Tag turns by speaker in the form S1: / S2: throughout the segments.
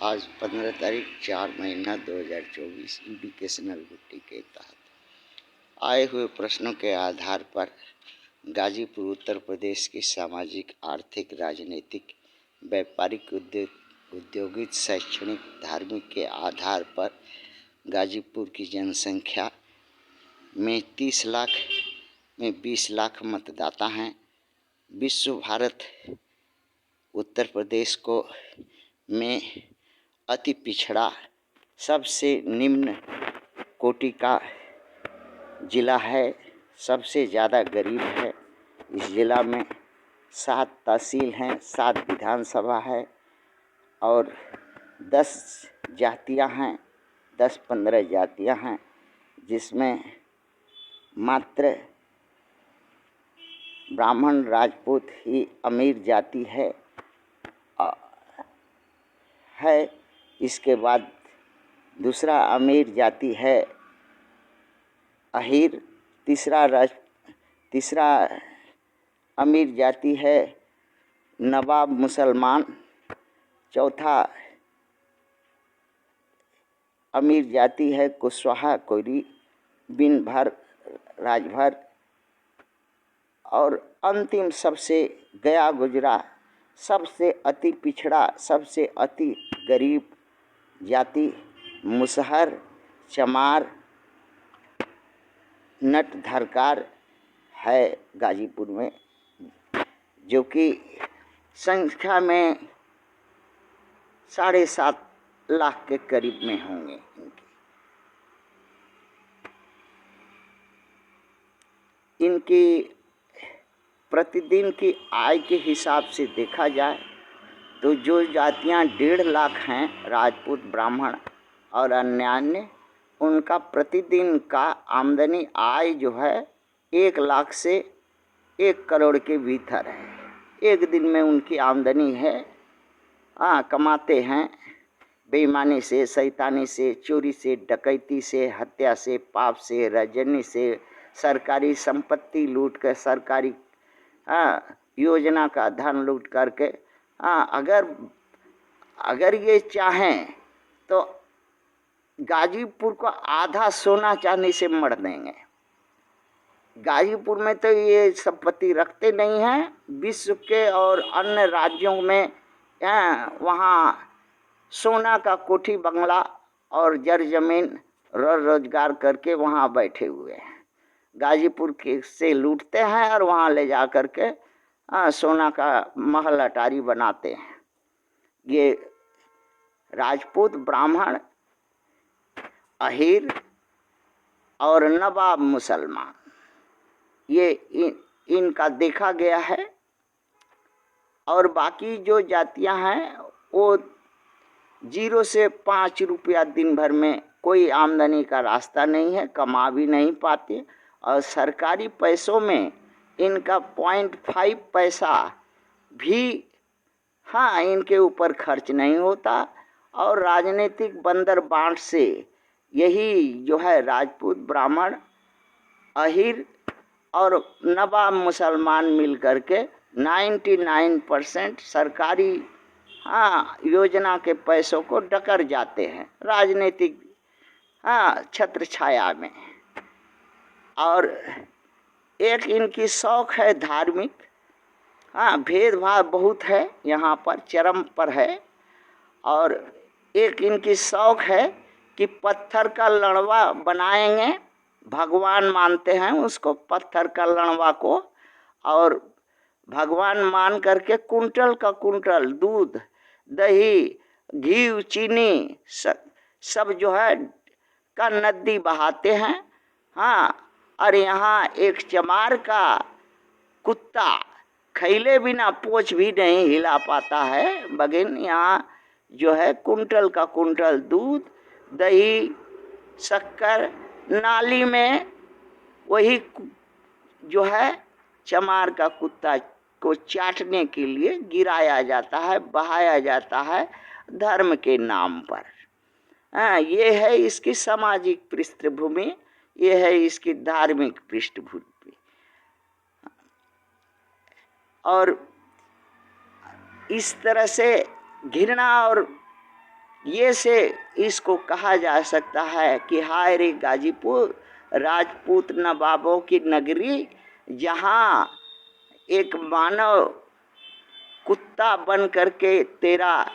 S1: आज 15 तारीख 4 महीना 2024 एजुकेशनल ड्यूटी के तहत आए हुए प्रश्नों के आधार पर गाजीपुर उत्तर प्रदेश की सामाजिक, आर्थिक, राजनीतिक, व्यापारिक, औद्योगिक, शैक्षणिक, धार्मिक के आधार पर गाजीपुर की जनसंख्या में 30 लाख में 20 लाख मतदाता हैं। विश्व भारत उत्तर प्रदेश को में अति पिछड़ा, सबसे निम्न कोटि का जिला है, सबसे ज़्यादा गरीब है। इस जिला में 7 तहसील हैं, 7 विधानसभा है और 10 जातियां हैं, 10-15 जातियां हैं, जिसमें मात्र ब्राह्मण राजपूत ही अमीर जाति है। इसके बाद दूसरा अमीर जाति है अहीर, तीसरा अमीर जाति है नवाब मुसलमान, चौथा अमीर जाति है कुशवाहा, कोयरी, बिन भर, राजभर और अंतिम सबसे गया गुजरा, सबसे अति पिछड़ा, सबसे अति गरीब जाति मुसहर, चमार, नटधरकार है गाजीपुर में, जो कि संख्या में 7.5 लाख के करीब में होंगे। इनकी प्रतिदिन की आय के हिसाब से देखा जाए तो जो जातियां 1.5 लाख हैं, राजपूत, ब्राह्मण और अन्यान्य, उनका प्रतिदिन का आमदनी आय जो है 1 लाख से 1 करोड़ के भीतर है। एक दिन में उनकी आमदनी है। कमाते हैं बेईमानी से, शैतानी से, चोरी से, डकैती से, हत्या से, पाप से, रजनी से, सरकारी संपत्ति लूट कर, सरकारी योजना का धन लूट करके अगर ये चाहें तो गाजीपुर को आधा सोना चांदी से मढ़ देंगे। गाजीपुर में तो ये संपत्ति रखते नहीं हैं। विश्व के और अन्य राज्यों में वहाँ सोना का कोठी बंगला और जर जमीन रोजगार करके वहाँ बैठे हुए हैं। गाजीपुर के से लूटते हैं और वहाँ ले जा कर के सोना का महल अटारी बनाते हैं। ये राजपूत, ब्राह्मण, अहीर और नवाब मुसलमान, ये इनका देखा गया है। और बाकी जो जातियां हैं वो 0 से 5 रुपया दिन भर में कोई आमदनी का रास्ता नहीं है, कमा भी नहीं पाते और सरकारी पैसों में इनका 0.5 पैसा भी इनके ऊपर खर्च नहीं होता। और राजनीतिक बंदर बांट से यही जो है राजपूत, ब्राह्मण, अहीर और नवाब मुसलमान मिल करके 99% सरकारी योजना के पैसों को डकर जाते हैं राजनीतिक छत्र छाया में। और एक इनकी शौक है धार्मिक। भेदभाव बहुत है यहाँ पर, चरम पर है। और एक इनकी शौक है कि पत्थर का लड़वा बनाएंगे, भगवान मानते हैं उसको, पत्थर का लड़वा को, और भगवान मान करके कुंटल का कुंटल दूध, दही, घी, चीनी सब जो है का नदी बहाते हैं। और यहाँ एक चमार का कुत्ता खैले बिना पोंछ भी नहीं हिला पाता है। बगिन यहाँ जो है कुंटल का कुंटल दूध, दही, शक्कर नाली में वही जो है चमार का कुत्ता को चाटने के लिए गिराया जाता है, बहाया जाता है धर्म के नाम पर। ये है इसकी सामाजिक पृष्ठभूमि, ये है इसकी धार्मिक पृष्ठभूमि। और इस तरह से घृणा और ये से इसको कहा जा सकता है कि हाय रे गाजीपुर, राजपूत नवाबों की नगरी, जहाँ एक मानव कुत्ता बन करके तेरा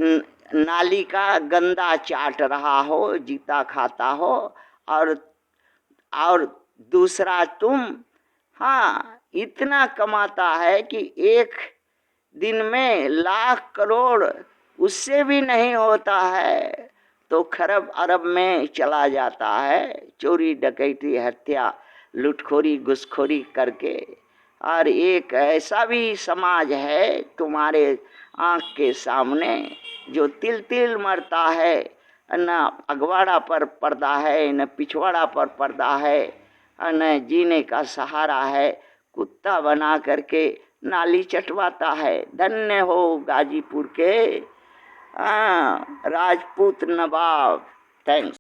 S1: नाली का गंदा चाट रहा हो, जीता खाता हो, और दूसरा तुम, हाँ, इतना कमाता है कि एक दिन में लाख करोड़ उससे भी नहीं होता है, तो खरब अरब में चला जाता है, चोरी डकैती हत्या लुटखोरी घुसखोरी करके। और एक ऐसा भी समाज है तुम्हारे आँख के सामने जो तिल तिल मरता है, न अगवाड़ा पर पर्दा है, न पिछवाड़ा पर पर्दा है, न जीने का सहारा है, कुत्ता बना करके नाली चटवाता है। धन्य हो गाजीपुर के राजपूत नवाब। थैंक्स।